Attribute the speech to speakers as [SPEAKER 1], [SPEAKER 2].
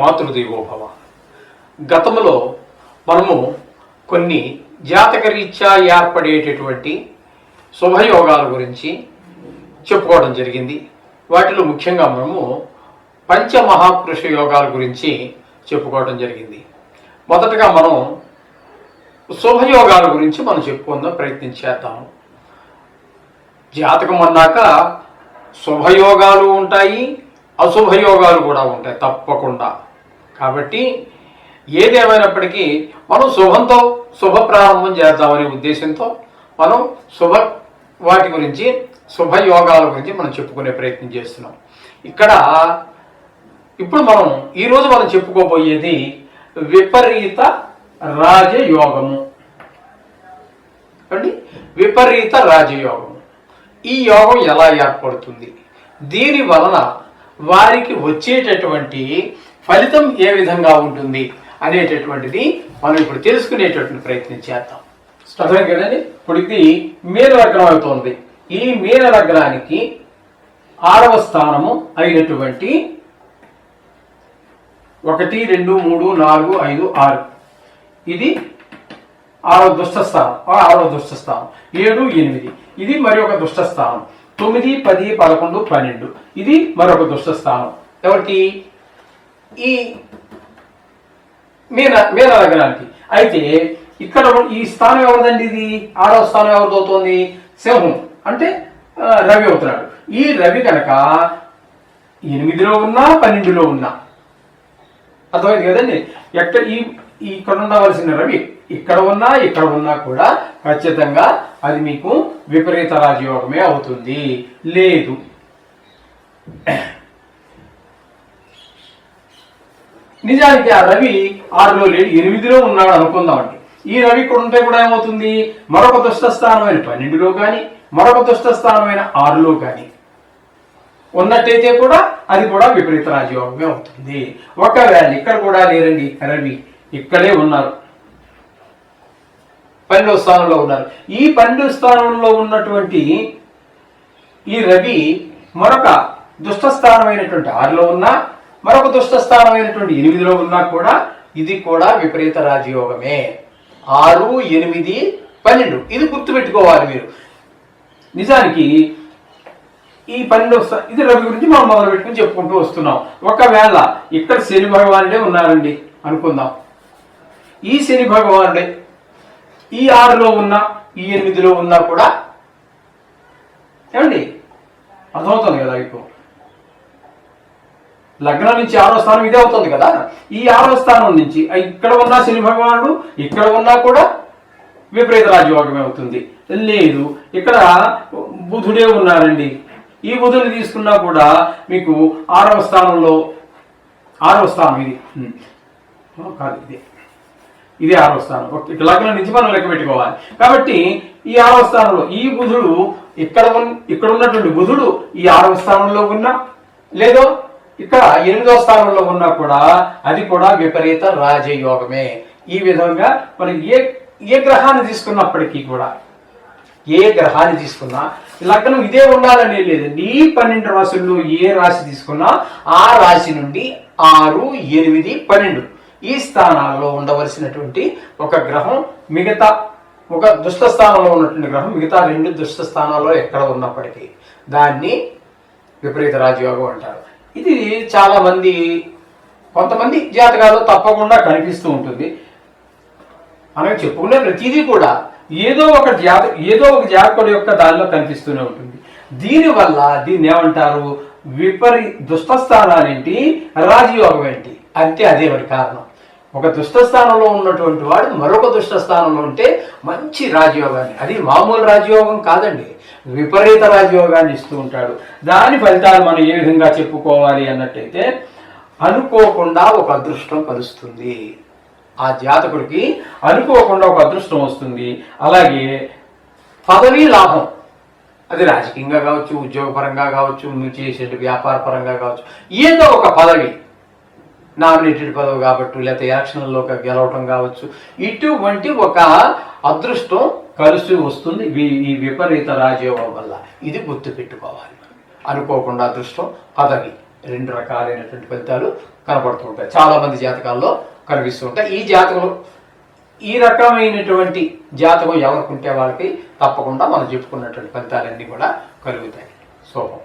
[SPEAKER 1] మాతృదేవోభవ. గతంలో మనము కొన్ని జాతకరీత్యా ఏర్పడేటటువంటి శుభయోగాల గురించి చెప్పుకోవడం జరిగింది. వాటిలో ముఖ్యంగా మనము పంచమహాపురుష యోగాల గురించి చెప్పుకోవడం జరిగింది. మొదటగా మనం శుభయోగాల గురించి మనం చెప్పుకుందాం, ప్రయత్నం చేద్దాము. జాతకం అన్నాక శుభయోగాలు ఉంటాయి, అశుభయోగాలు కూడా ఉంటాయి తప్పకుండా. కాబట్టి ఏదేమైనప్పటికీ మనం శుభంతో శుభ ప్రారంభం చేద్దామనే ఉద్దేశంతో మనం వాటి గురించి శుభయోగాల గురించి మనం చెప్పుకునే ప్రయత్నం చేస్తున్నాం. ఇప్పుడు ఈరోజు మనం చెప్పుకోబోయేది విపరీత రాజయోగము అండి. విపరీత రాజయోగము. ఈ యోగం ఎలా ఏర్పడుతుంది, దీని వలన వారికి వచ్చేటటువంటి ఫలితం ఏ విధంగా ఉంటుంది అనేటటువంటిది మనం ఇప్పుడు తెలుసుకునేటటువంటి ప్రయత్నం చేద్దాం. అర్థం కదండి. ఇప్పుడు ఇది మీన లగ్నం అవుతుంది. ఈ మీన లగ్నానికి 6వ స్థానము అయినటువంటి 1, 2, 3, 4, 5, 6 ఇది 6వ దుష్టస్థానం. 7, 8 ఇది మరి ఒక దుష్టస్థానం. 9, 10, 11, 12 ఇది మరొక దుష్టస్థానం. ఎవరికి? ఈ మీన లగ్నానికి. అయితే ఇక్కడ ఈ స్థానం ఎవరిదండి? ఇది 6వ స్థానం ఎవరిది అవుతోంది? సింహం. అంటే రవి అవుతున్నాడు. ఈ రవి కనుక 8లో ఉన్నా 12లో ఉన్నా, అర్థమైంది కదండి. ఇక్కడ ఉండవలసిన రవి ఇక్కడ ఉన్నా కూడా ఖచ్చితంగా అది మీకు విపరీత రాజయోగమే అవుతుంది. లేదు నిజానికి ఆ రవి 6లో లేడు, 8లో ఉన్నాడు అనుకుందామండి. ఈ రవి ఇక్కడ ఉంటే కూడా ఏమవుతుంది? మరొక దుష్టస్థానమైన 12లో కానీ మరొక దుష్టస్థానమైన 6లో కానీ ఉన్నట్టయితే కూడా అది కూడా విపరీత రాజయోగమే అవుతుంది. ఒకవేళ ఇక్కడ కూడా లేరండి, రవి ఇక్కడే ఉన్నారు, 12వ స్థానంలో ఉన్నారు. ఈ 12వ స్థానంలో ఉన్నటువంటి ఈ రవి మరొక దుష్టస్థానమైనటువంటి 6లో ఉన్నా మరొక దుష్టస్థానమైనటువంటి 8లో ఉన్నా కూడా ఇది కూడా విపరీత రాజయోగమే. 6, 8, 12 ఇది గుర్తుపెట్టుకోవాలి మీరు. నిజానికి ఈ 12వ ఇది రవి గురించి మనం మొదలు పెట్టుకుని చెప్పుకుంటూ వస్తున్నాం. ఒకవేళ ఇక్కడ శని భగవానుడే ఉన్నారండి అనుకుందాం. ఈ శని భగవానుడే ఈ 6లో ఉన్నా ఈ 8లో ఉన్నా కూడా ఏమండి అర్థమవుతుంది కదా. ఇప్పుడు లగ్నం నుంచి 6వ స్థానం ఇదే అవుతుంది కదా. ఈ 6వ స్థానం నుంచి ఇక్కడ ఉన్న శని భగవానుడు ఇక్కడ ఉన్నా కూడా విపరీత రాజయోగమే అవుతుంది. లేదు ఇక్కడ బుధుడే ఉన్నారండి, ఈ బుధుని తీసుకున్నా కూడా మీకు 6వ స్థానంలో 6వ స్థానం ఇది కాదు, ఇదే 6వ స్థానం. లగ్నం నుంచి మనం లెక్క పెట్టుకోవాలి. కాబట్టి ఈ 6వ స్థానంలో ఈ బుధుడు ఇక్కడ ఉన్నటువంటి బుధుడు ఈ 6వ స్థానంలో ఉన్నా, లేదో ఇక్కడ 8వ స్థానంలో ఉన్నా కూడా అది కూడా విపరీత రాజయోగమే. ఈ విధంగా మనం ఏ గ్రహాన్ని తీసుకున్నప్పటికీ కూడా, ఏ గ్రహాన్ని తీసుకున్నా లగ్నం ఇదే ఉండాలని లేదండి. ఈ 12 రాశుల్లో ఏ రాశి తీసుకున్నా ఆ రాశి నుండి 6, 8, 12 ఈ స్థానాల్లో ఉండవలసినటువంటి ఒక గ్రహం మిగతా ఒక దుష్ట స్థానంలో ఉన్నటువంటి గ్రహం మిగతా 2 దుష్ట స్థానాల్లో ఎక్కడ ఉన్నప్పటికీ దాన్ని విపరీత రాజయోగం అంటారు. ఇది కొంతమంది జాతకాల్లో తప్పకుండా కనిపిస్తూ ఉంటుంది. మనం చెప్పుకునే ప్రతిదీ కూడా ఏదో ఒక జాతకుడు యొక్క దానిలో కనిపిస్తూనే ఉంటుంది. దీనివల్ల దీన్ని ఏమంటారు? దుష్టస్థానాలేంటి, రాజయోగం ఏంటి అంటే అదే మరి కారణం. ఒక దుష్టస్థానంలో ఉన్నటువంటి వాడు మరొక దుష్టస్థానంలో ఉంటే మంచి రాజయోగాన్ని, అది మామూలు రాజయోగం కాదండి, విపరీత రాజయోగాన్ని ఇస్తూ ఉంటాడు. దాని ఫలితాలు మనం ఏ విధంగా చెప్పుకోవాలి అన్నట్టయితే, అనుకోకుండా ఒక అదృష్టం కలుస్తుంది. ఆ జాతకుడికి అనుకోకుండా ఒక అదృష్టం వస్తుంది. అలాగే పదవీ లాభం, అది రాజకీయంగా కావచ్చు, ఉద్యోగపరంగా కావచ్చు, మీరు చేసే వ్యాపార పరంగా కావచ్చు, ఏదో ఒక పదవి, నామినేటెడ్ పదవి కాబట్టి, లేకపోతే ఎలక్షన్లలో గెలవటం కావచ్చు, ఇటువంటి ఒక అదృష్టం కలిసి వస్తుంది ఈ విపరీత రాజయోగం వల్ల. ఇది గుర్తుపెట్టుకోవాలి. అనుకోకుండా అదృష్టం, పదవి రెండు రకాలైనటువంటి ఫలితాలు కనబడుతూ ఉంటాయి, చాలా మంది జాతకాల్లో కనిపిస్తూ ఉంటాయి. ఈ జాతకం, ఈ రకమైనటువంటి జాతకం ఎవరికి ఉంటే వాళ్ళకి తప్పకుండా మనం చెప్పుకున్నటువంటి ఫలితాలన్నీ కూడా కలుగుతాయి. శుభం.